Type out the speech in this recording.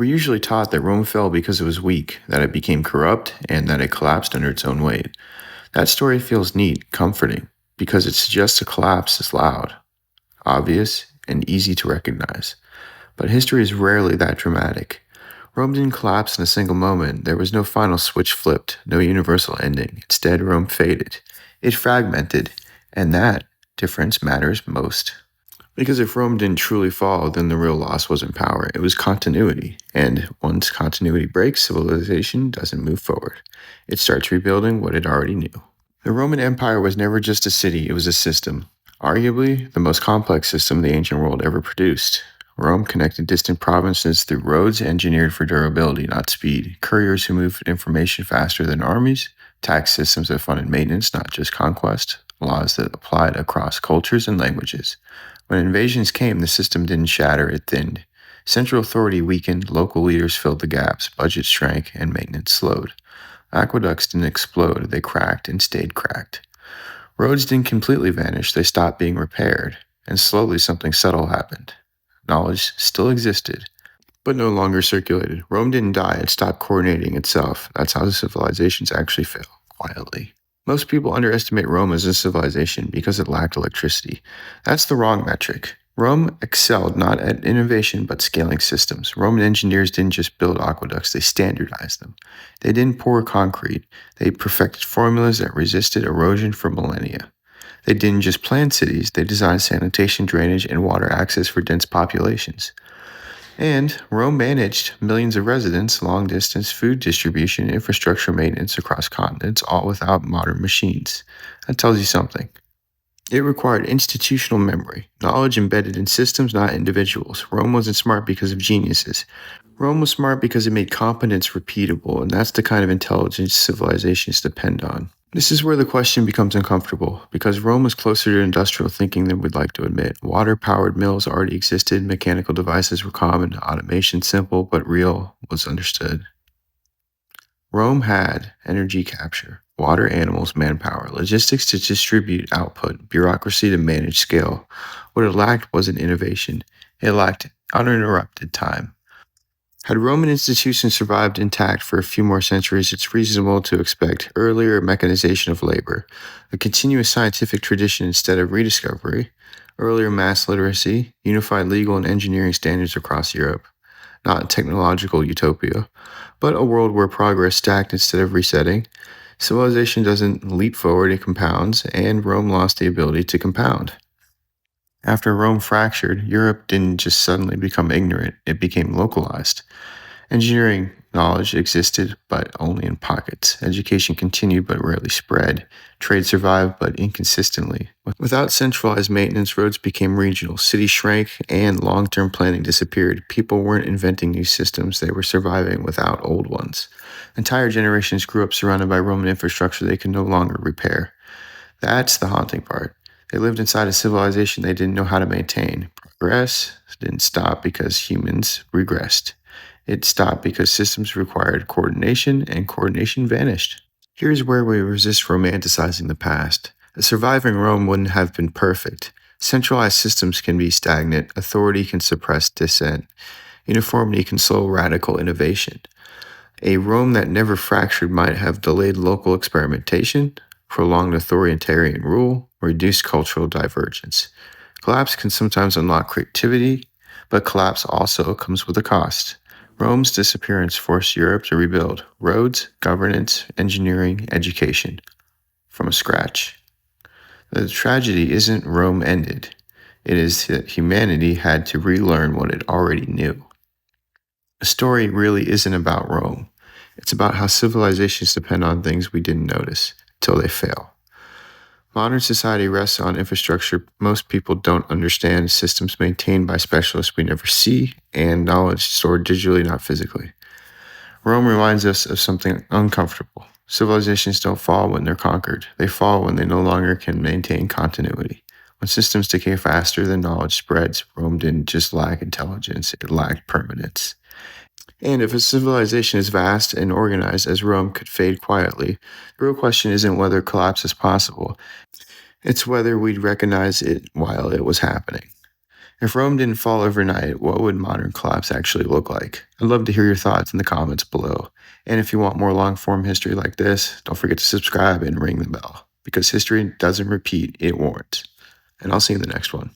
We're usually taught that Rome fell because it was weak, that it became corrupt, and that it collapsed under its own weight. That story feels neat, comforting, because it suggests a collapse is loud, obvious, and easy to recognize. But history is rarely that dramatic. Rome didn't collapse in a single moment. There was no final switch flipped, no universal ending. Instead, Rome faded. It fragmented, and that difference matters most. Because if Rome didn't truly fall, then the real loss wasn't power, it was continuity. And once continuity breaks, civilization doesn't move forward. It starts rebuilding what it already knew. The Roman Empire was never just a city, it was a system. Arguably, the most complex system the ancient world ever produced. Rome connected distant provinces through roads engineered for durability, not speed, couriers who moved information faster than armies, tax systems that funded maintenance, not just conquest, laws that applied across cultures and languages. When invasions came, the system didn't shatter, it thinned. Central authority weakened, local leaders filled the gaps, budgets shrank, and maintenance slowed. Aqueducts didn't explode, they cracked and stayed cracked. Roads didn't completely vanish, they stopped being repaired, and slowly something subtle happened. Knowledge still existed, but no longer circulated. Rome didn't die, it stopped coordinating itself. That's how the civilizations actually fail, quietly. Most people underestimate Rome as a civilization because it lacked electricity. That's the wrong metric. Rome excelled not at innovation but scaling systems. Roman engineers didn't just build aqueducts, they standardized them. They didn't pour concrete, they perfected formulas that resisted erosion for millennia. They didn't just plan cities, they designed sanitation, drainage, and water access for dense populations. And Rome managed millions of residents, long distance food distribution, infrastructure maintenance across continents, all without modern machines. That tells you something. It required institutional memory, knowledge embedded in systems, not individuals. Rome wasn't smart because of geniuses. Rome was smart because it made competence repeatable, and that's the kind of intelligence civilizations depend on. This is where the question becomes uncomfortable, because Rome was closer to industrial thinking than we'd like to admit. Water-powered mills already existed, mechanical devices were common, automation simple but real was understood. Rome had energy capture, water, animals, manpower, logistics to distribute output, bureaucracy to manage scale. What it lacked wasn't innovation. It lacked uninterrupted time. Had Roman institutions survived intact for a few more centuries, it's reasonable to expect earlier mechanization of labor, a continuous scientific tradition instead of rediscovery, earlier mass literacy, unified legal and engineering standards across Europe, not a technological utopia, but a world where progress stacked instead of resetting. Civilization doesn't leap forward, it compounds, and Rome lost the ability to compound. After Rome fractured, Europe didn't just suddenly become ignorant, it became localized. Engineering knowledge existed, but only in pockets. Education continued, but rarely spread. Trade survived, but inconsistently. Without centralized maintenance, roads became regional, cities shrank, and long-term planning disappeared. People weren't inventing new systems, they were surviving without old ones. Entire generations grew up surrounded by Roman infrastructure they could no longer repair. That's the haunting part. They lived inside a civilization they didn't know how to maintain. Progress didn't stop because humans regressed. It stopped because systems required coordination, and coordination vanished. Here's where we resist romanticizing the past. A surviving Rome wouldn't have been perfect. Centralized systems can be stagnant, authority can suppress dissent, uniformity can slow radical innovation. A Rome that never fractured might have delayed local experimentation, prolonged authoritarian rule, reduced cultural divergence. Collapse can sometimes unlock creativity, but collapse also comes with a cost. Rome's disappearance forced Europe to rebuild roads, governance, engineering, education from scratch. The tragedy isn't Rome ended. It is that humanity had to relearn what it already knew. The story really isn't about Rome. It's about how civilizations depend on things we didn't notice till they fail. Modern society rests on infrastructure most people don't understand, systems maintained by specialists we never see, and knowledge stored digitally, not physically. Rome reminds us of something uncomfortable. Civilizations don't fall when they're conquered. They fall when they no longer can maintain continuity. When systems decay faster than knowledge spreads, Rome didn't just lack intelligence, it lacked permanence. And if a civilization is vast and organized as Rome could fade quietly, the real question isn't whether collapse is possible. It's whether we'd recognize it while it was happening. If Rome didn't fall overnight, what would modern collapse actually look like? I'd love to hear your thoughts in the comments below. And if you want more long form history like this, don't forget to subscribe and ring the bell, because history doesn't repeat, it warrants. And I'll see you in the next one.